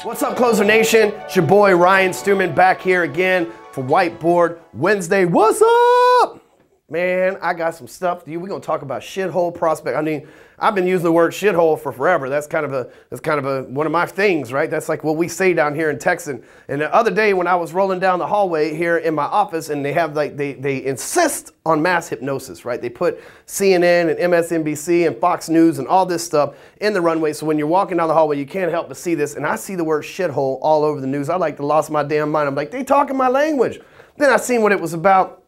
What's up, Closer Nation? It's your boy Ryan Stewman back here again for Whiteboard Wednesday. What's up? Man, I got some stuff to you. We're gonna talk about shithole prospect. I mean, I've been using the word shithole for forever. That's kind of one of my things, right? That's like what we say down here in Texas. And the other day when I was rolling down the hallway here in my office, and they have like they insist on mass hypnosis, right? They put CNN and MSNBC and Fox News and all this stuff in the runway. So when you're walking down the hallway, you can't help but see this. And I see the word shithole all over the news. I like to lost my damn mind. I'm like, they talking my language. Then I seen what it was about.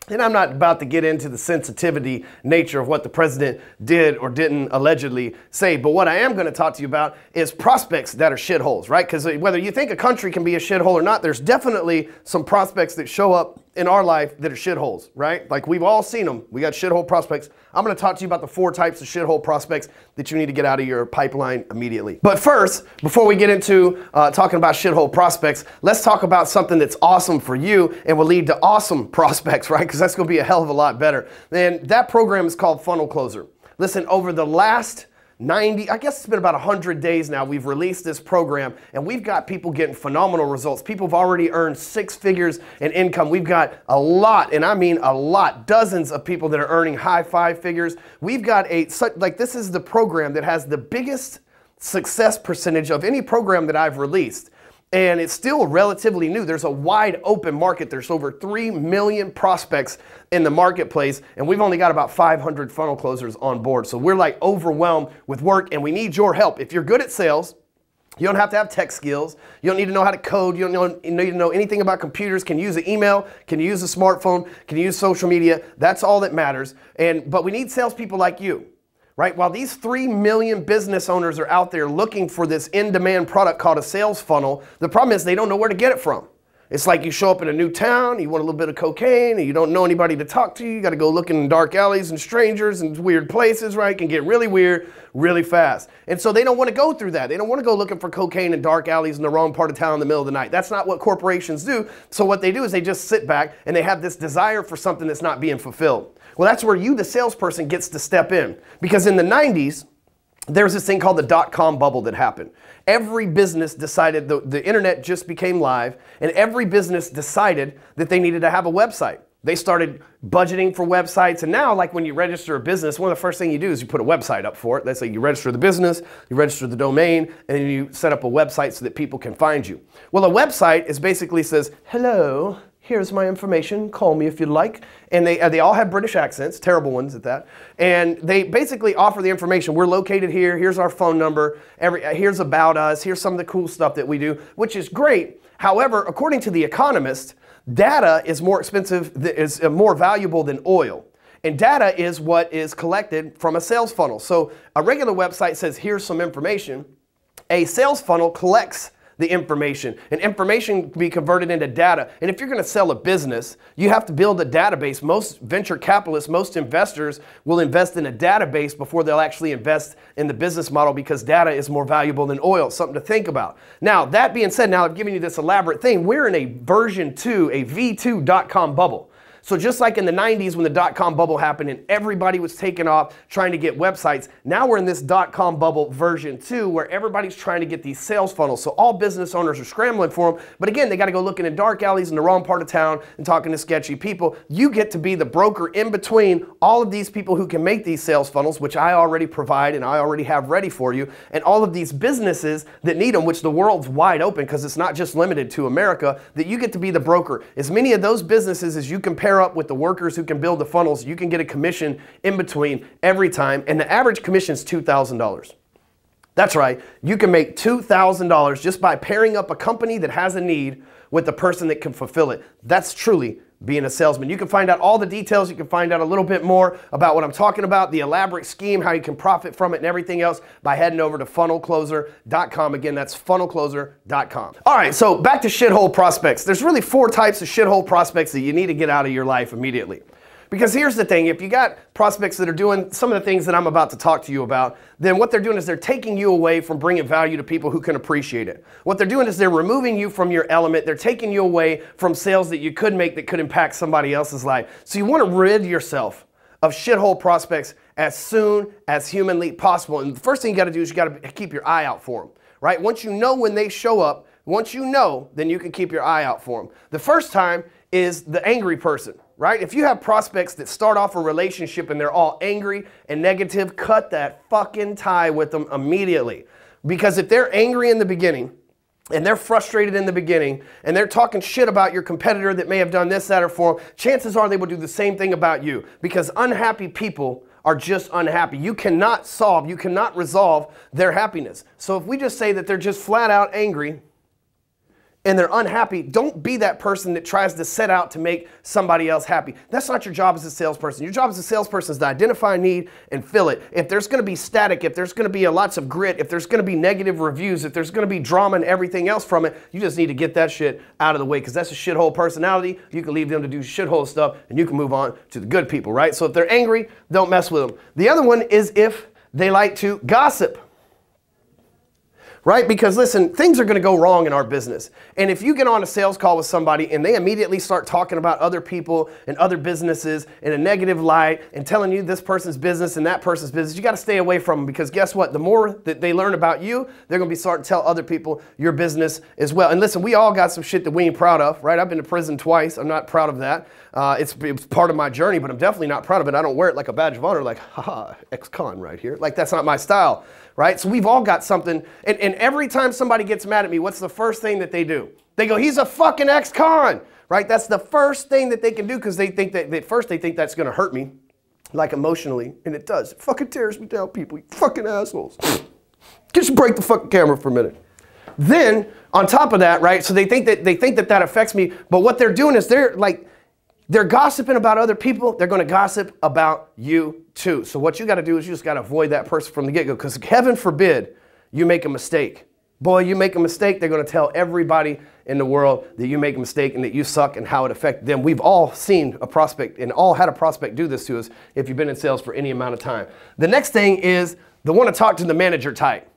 And I'm not about to get into the sensitivity nature of what the president did or didn't allegedly say. But what I am going to talk to you about is prospects that are shitholes, right? Because whether you think a country can be a shithole or not, there's definitely some prospects that show up in our life that are shitholes, right? Like we've all seen them. We got shithole prospects. I'm going to talk to you about the 4 types of shithole prospects that you need to get out of your pipeline immediately. But first, before we get into talking about shithole prospects, let's talk about something that's awesome for you and will lead to awesome prospects, right? Because that's going to be a hell of a lot better. And that program is called Funnel Closer. Listen, over the last 90, I guess it's been about 100 days now, we've released this program and we've got people getting phenomenal results. People have already earned 6 figures in income. We've got a lot, and I mean a lot, dozens of people that are earning high 5 figures. We've got this is the program that has the biggest success percentage of any program that I've released. And it's still relatively new. There's a wide open market. There's over 3 million prospects in the marketplace, and we've only got about 500 funnel closers on board. So we're like overwhelmed with work, and we need your help. If you're good at sales, you don't have to have tech skills. You don't need to know how to code. You don't need to know anything about computers. Can you use an email? Can you use a smartphone? Can you use social media? That's all that matters. But we need salespeople like you. Right? While these 3 million business owners are out there looking for this in-demand product called a sales funnel, the problem is they don't know where to get it from. It's like you show up in a new town, you want a little bit of cocaine, and you don't know anybody to talk to. You got to go looking in dark alleys and strangers and weird places, right? It can get really weird really fast. And so they don't want to go through that. They don't want to go looking for cocaine in dark alleys in the wrong part of town in the middle of the night. That's not what corporations do. So what they do is they just sit back and they have this desire for something that's not being fulfilled. Well, that's where you, the salesperson, gets to step in. Because in the 90s, there was this thing called the dot-com bubble that happened. Every business decided, the internet just became live, and every business decided that they needed to have a website. They started budgeting for websites, and now, like when you register a business, one of the first things you do is you put a website up for it. Let's say you register the business, you register the domain, and then you set up a website so that people can find you. Well, a website is basically says, hello, here's my information, call me if you'd like. And they all have British accents, terrible ones at that. And they basically offer the information. We're located here, here's our phone number, here's about us, here's some of the cool stuff that we do, which is great. However, according to The Economist, data is more expensive, is more valuable than oil. And data is what is collected from a sales funnel. So a regular website says, here's some information. A sales funnel collects the information, and information can be converted into data. And if you're going to sell a business, you have to build a database. Most venture capitalists, most investors will invest in a database before they'll actually invest in the business model, because data is more valuable than oil. Something to think about. Now, that being said, now I've given you this elaborate thing. We're in a version 2, a V2 dot-com bubble. So just like in the 90s when the dot-com bubble happened and everybody was taking off trying to get websites, now we're in this dot-com bubble version 2 where everybody's trying to get these sales funnels. So all business owners are scrambling for them. But again, they got to go looking in dark alleys in the wrong part of town and talking to sketchy people. You get to be the broker in between all of these people who can make these sales funnels, which I already provide and I already have ready for you, and all of these businesses that need them, which the world's wide open because it's not just limited to America, that you get to be the broker. As many of those businesses as you can pair up with the workers who can build the funnels, you can get a commission in between every time, and the average commission is $2,000. That's right, you can make $2,000 just by pairing up a company that has a need with the person that can fulfill it. That's truly being a salesman. You can find out all the details. You can find out a little bit more about what I'm talking about, the elaborate scheme, how you can profit from it and everything else by heading over to funnelcloser.com. Again, that's funnelcloser.com. All right, so back to shithole prospects. There's really 4 types of shithole prospects that you need to get out of your life immediately. Because here's the thing, if you got prospects that are doing some of the things that I'm about to talk to you about, then what they're doing is they're taking you away from bringing value to people who can appreciate it. What they're doing is they're removing you from your element. They're taking you away from sales that you could make that could impact somebody else's life. So you want to rid yourself of shithole prospects as soon as humanly possible. And the first thing you got to do is you got to keep your eye out for them. right? Once you know when they show up, once you know, then you can keep your eye out for them. The first time is the angry person, right? If you have prospects that start off a relationship and they're all angry and negative, cut that fucking tie with them immediately. Because if they're angry in the beginning, and they're frustrated in the beginning, and they're talking shit about your competitor that may have done this, that, or for them, chances are they will do the same thing about you. Because unhappy people are just unhappy. You cannot solve, you cannot resolve their happiness. So if we just say that they're just flat out angry, and they're unhappy, don't be that person that tries to set out to make somebody else happy. That's not your job as a salesperson. Your job as a salesperson is to identify a need and fill it. If there's going to be static, if there's going to be lots of grit, if there's going to be negative reviews, if there's going to be drama and everything else from it, you just need to get that shit out of the way, because that's a shithole personality. You can leave them to do shithole stuff and you can move on to the good people, right? So if they're angry, don't mess with them. The other one is if they like to gossip. Right? Because listen, things are going to go wrong in our business. And if you get on a sales call with somebody and they immediately start talking about other people and other businesses in a negative light and telling you this person's business and that person's business, you got to stay away from them, because guess what? The more that they learn about you, they're going to be starting to tell other people your business as well. And listen, we all got some shit that we ain't proud of, right? I've been to prison twice. I'm not proud of that. It's part of my journey, but I'm definitely not proud of it. I don't wear it like a badge of honor, like, haha, ex-con right here. Like, that's not my style. Right? So we've all got something, and every time somebody gets mad at me, what's the first thing that they do? They go, he's a fucking ex-con, right? That's the first thing that they can do, because they think that, at first they think that's going to hurt me, like emotionally, and it does. It fucking tears me down, people, you fucking assholes. Just break the fucking camera for a minute. Then, on top of that, right, so they think that affects me, but what they're doing is they're gossiping about other people. They're going to gossip about you too. So what you got to do is you just got to avoid that person from the get-go, because heaven forbid you make a mistake. Boy, you make a mistake, they're going to tell everybody in the world that you make a mistake and that you suck and how it affected them. We've all seen a prospect and all had a prospect do this to us if you've been in sales for any amount of time. The next thing is the want to talk to the manager type.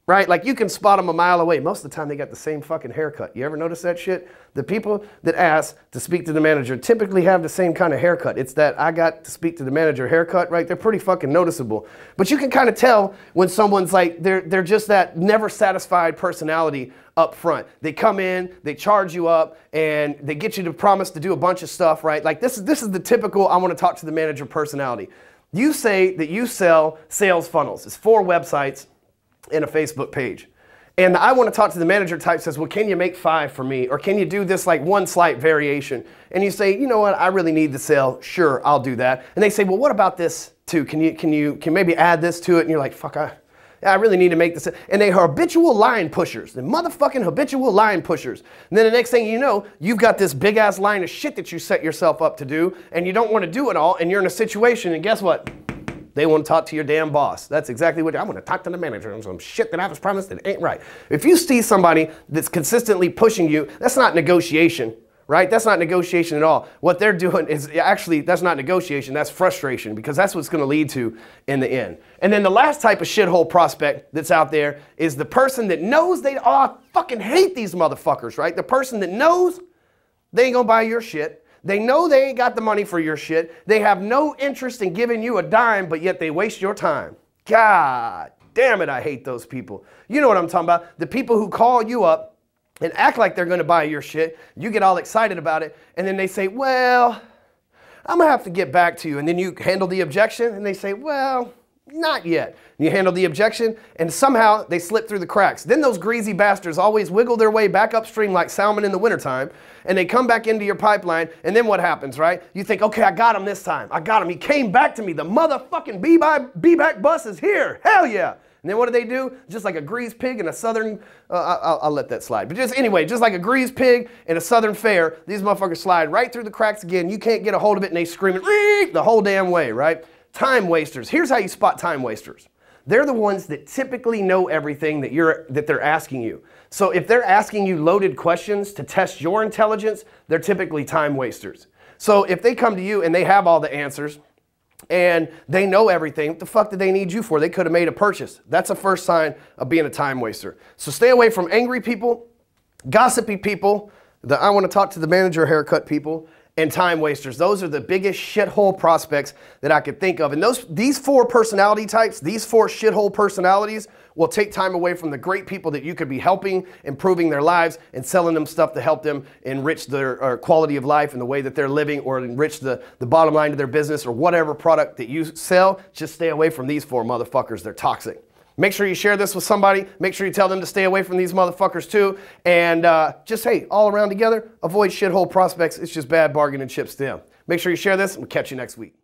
Right? Like, you can spot them a mile away. Most of the time they got the same fucking haircut. You ever notice that shit? The people that ask to speak to the manager typically have the same kind of haircut. It's that I got to speak to the manager haircut, right? They're pretty fucking noticeable. But you can kind of tell when someone's like, they're just that never satisfied personality up front. They come in, they charge you up, and they get you to promise to do a bunch of stuff, right? Like, this is the typical I want to talk to the manager personality. You say that you sell sales funnels. It's 4 websites in a Facebook page. And I want to talk to the manager type says, well, can you make 5 for me? Or can you do this like one slight variation? And you say, you know what, I really need the sale. Sure, I'll do that. And they say, well, what about this too? Can maybe add this to it? And you're like, fuck, I really need to make this. And they are habitual line pushers. The motherfucking habitual line pushers. And then the next thing you know, you've got this big ass line of shit that you set yourself up to do, and you don't want to do it all, and you're in a situation, and guess what? They want to talk to your damn boss. That's exactly what I want to talk to the manager on some shit that I was promised that ain't right. If you see somebody that's consistently pushing you, that's not negotiation, right? That's not negotiation at all. What they're doing is actually, that's not negotiation, that's frustration, because that's what's going to lead to in the end. And then the last type of shithole prospect that's out there is the person that knows I fucking hate these motherfuckers, right? The person that knows they ain't going to buy your shit. They know they ain't got the money for your shit. They have no interest in giving you a dime, but yet they waste your time. God damn it, I hate those people. You know what I'm talking about. The people who call you up and act like they're going to buy your shit. You get all excited about it, and then they say, well, I'm going to have to get back to you. And then you handle the objection, and they say, well, not yet. And you handle the objection, and somehow they slip through the cracks. Then those greasy bastards always wiggle their way back upstream like salmon in the wintertime, and they come back into your pipeline, and then what happens, right? You think, okay, I got him this time. I got him. He came back to me. The motherfucking be-back bus is here. Hell yeah. And then what do they do? Just like a greased pig in a southern, I'll let that slide. But just like a greased pig in a southern fair, these motherfuckers slide right through the cracks again. You can't get a hold of it, and they scream it the whole damn way, right? Time wasters. Here's how you spot time wasters. They're the ones that typically know everything that they're asking you. So if they're asking you loaded questions to test your intelligence, they're typically time wasters. So if they come to you and they have all the answers and they know everything, what the fuck did they need you for? They could have made a purchase. That's a first sign of being a time waster. So stay away from angry people, gossipy people, I want to talk to the manager haircut people, and time wasters. Those are the biggest shithole prospects that I could think of. And these 4 personality types, these 4 shithole personalities will take time away from the great people that you could be helping, improving their lives, and selling them stuff to help them enrich their quality of life and the way that they're living, or enrich the bottom line of their business, or whatever product that you sell. Just stay away from these four motherfuckers. They're toxic. Make sure you share this with somebody. Make sure you tell them to stay away from these motherfuckers too. And just, hey, all around together, avoid shithole prospects. It's just bad bargaining chips to them. Make sure you share this, and we'll catch you next week.